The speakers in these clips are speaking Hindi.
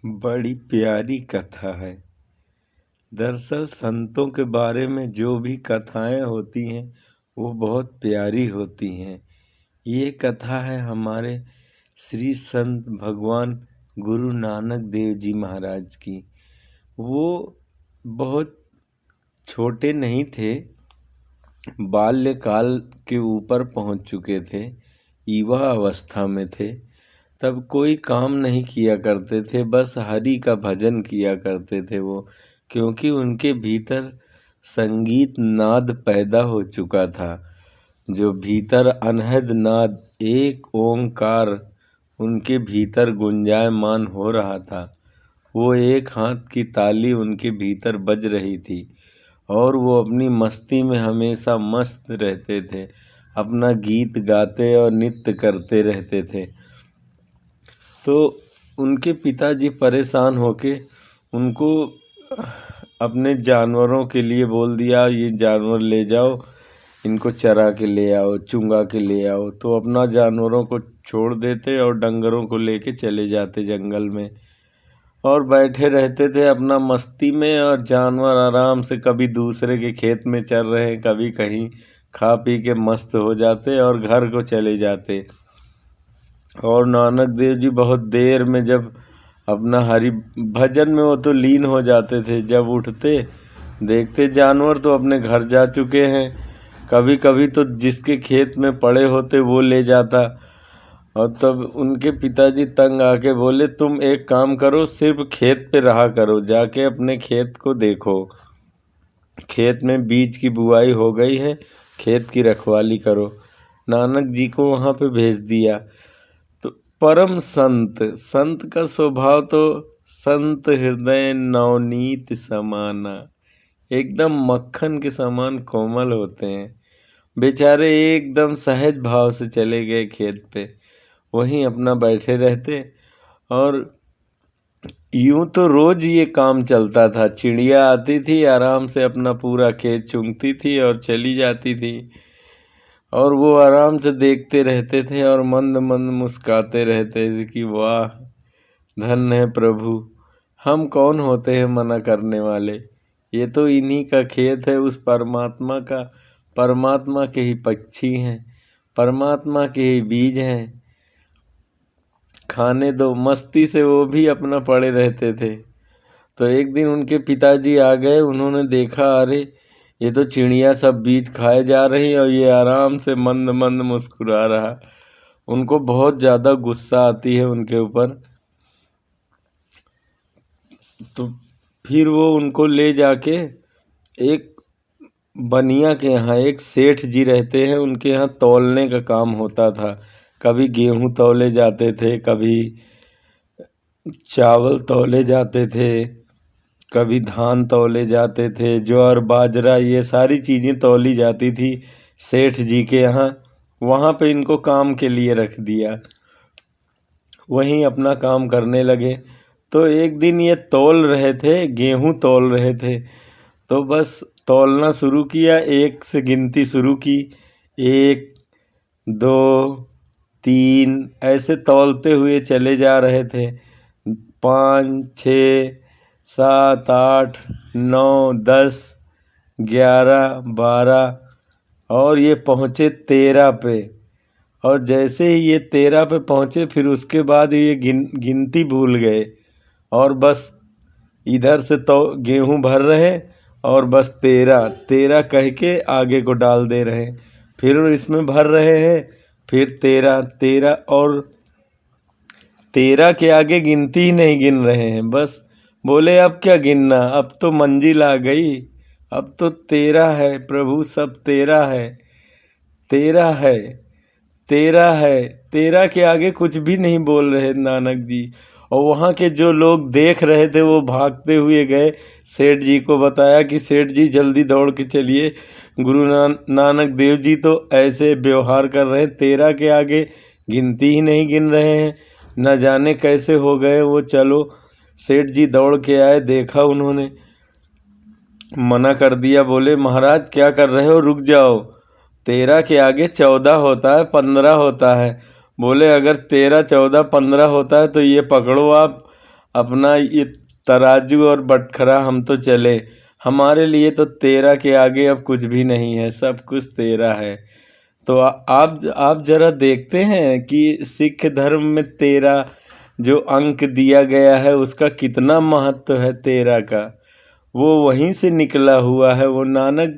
बड़ी प्यारी कथा है। दरअसल संतों के बारे में जो भी कथाएं होती हैं वो बहुत प्यारी होती हैं। ये कथा है हमारे श्री संत भगवान गुरु नानक देव जी महाराज की। वो बहुत छोटे नहीं थे, बाल्यकाल के ऊपर पहुंच चुके थे, युवा अवस्था में थे। तब कोई काम नहीं किया करते थे, बस हरि का भजन किया करते थे वो, क्योंकि उनके भीतर संगीत नाद पैदा हो चुका था। जो भीतर अनहद नाद, एक ओंकार उनके भीतर गुंजायमान हो रहा था, वो एक हाथ की ताली उनके भीतर बज रही थी और वो अपनी मस्ती में हमेशा मस्त रहते थे, अपना गीत गाते और नृत्य करते रहते थे। तो उनके पिताजी परेशान होके उनको अपने जानवरों के लिए बोल दिया, ये जानवर ले जाओ, इनको चरा के ले आओ, चुंगा के ले आओ। तो अपना जानवरों को छोड़ देते और डंगरों को लेके चले जाते जंगल में और बैठे रहते थे अपना मस्ती में। और जानवर आराम से कभी दूसरे के खेत में चर रहे, कभी कहीं खा पी के मस्त हो जाते और घर को चले जाते। और नानक देव जी बहुत देर में जब अपना हरि भजन में वो तो लीन हो जाते थे, जब उठते देखते जानवर तो अपने घर जा चुके हैं। कभी कभी तो जिसके खेत में पड़े होते वो ले जाता। और तब उनके पिताजी तंग आके बोले, तुम एक काम करो, सिर्फ खेत पे रहा करो, जाके अपने खेत को देखो, खेत में बीज की बुआई हो गई है, खेत की रखवाली करो। नानक जी को वहाँ पे भेज दिया। तो परम संत, संत का स्वभाव तो संत हृदय नवनीत समाना, एकदम मक्खन के समान कोमल होते हैं। बेचारे एकदम सहज भाव से चले गए खेत पे, वहीं अपना बैठे रहते। और यूं तो रोज ये काम चलता था, चिड़िया आती थी, आराम से अपना पूरा खेत चुंगती थी और चली जाती थी, और वो आराम से देखते रहते थे और मंद मंद मुस्काते रहते थे कि वाह, धन्य है प्रभु, हम कौन होते हैं मना करने वाले, ये तो इन्हीं का खेत है, उस परमात्मा का, परमात्मा के ही पक्षी हैं, परमात्मा के ही बीज हैं, खाने दो। मस्ती से वो भी अपना पड़े रहते थे। तो एक दिन उनके पिताजी आ गए, उन्होंने देखा, अरे ये तो चिड़िया सब बीज खाए जा रही और ये आराम से मंद मंद मुस्कुरा रहा। उनको बहुत ज़्यादा गुस्सा आती है उनके ऊपर। तो फिर वो उनको ले जाके एक बनिया के यहाँ, एक सेठ जी रहते हैं, उनके यहाँ तौलने का काम होता था। कभी गेहूँ तौले जाते थे, कभी चावल तौले जाते थे, कभी धान तौले जाते थे, ज्वार बाजरा, ये सारी चीज़ें तौली जाती थी सेठ जी के यहाँ। वहाँ पे इनको काम के लिए रख दिया, वहीं अपना काम करने लगे। तो एक दिन ये तौल रहे थे, गेहूँ तौल रहे थे, तो बस तौलना शुरू किया, एक से गिनती शुरू की, 1 2 3, ऐसे तौलते हुए चले जा रहे थे। 5 6 7 8 9 10 11 12 और ये पहुँचे 13 पे। और जैसे ही ये 13 पे पहुँचे, फिर उसके बाद ये गिनती भूल गए और बस इधर से तो गेहूँ भर रहे और बस 13 13 कह के आगे को डाल दे रहे, फिर इसमें भर रहे हैं, फिर 13 13 और 13 के आगे गिनती ही नहीं गिन रहे हैं। बस बोले अब क्या गिनना, अब तो मंजिल आ गई, अब तो 13 है प्रभु, सब 13 है, 13 है, 13 है। 13 के आगे कुछ भी नहीं बोल रहे नानक जी। और वहाँ के जो लोग देख रहे थे वो भागते हुए गए, सेठ जी को बताया कि सेठ जी जल्दी दौड़ के चलिए, गुरु नानक देव जी तो ऐसे व्यवहार कर रहे हैं, 13 के आगे गिनती ही नहीं गिन रहे हैं, न जाने कैसे हो गए वो। चलो, सेठ जी दौड़ के आए, देखा उन्होंने, मना कर दिया, बोले महाराज क्या कर रहे हो, रुक जाओ, 13 के आगे 14 होता है, 15 होता है। बोले अगर 13 14 15 होता है तो ये पकड़ो आप, अपना ये तराजू और बटखरा हम तो चले, हमारे लिए तो तेरा के आगे अब कुछ भी नहीं है, सब कुछ तेरा है। तो आप जरा देखते हैं कि सिख धर्म में तेरा जो अंक दिया गया है उसका कितना महत्व है। तेरा का वो वहीं से निकला हुआ है, वो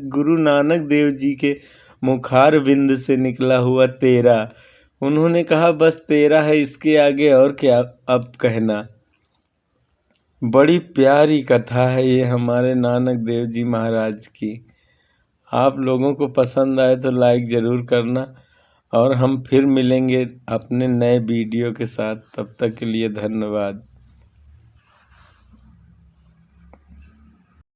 गुरु नानक देव जी के मुखार बिंद से निकला हुआ तेरा। उन्होंने कहा बस तेरा है, इसके आगे और क्या अब कहना। बड़ी प्यारी कथा है ये हमारे नानक देव जी महाराज की। आप लोगों को पसंद आए तो लाइक ज़रूर करना, और हम फिर मिलेंगे अपने नए वीडियो के साथ। तब तक के लिए धन्यवाद।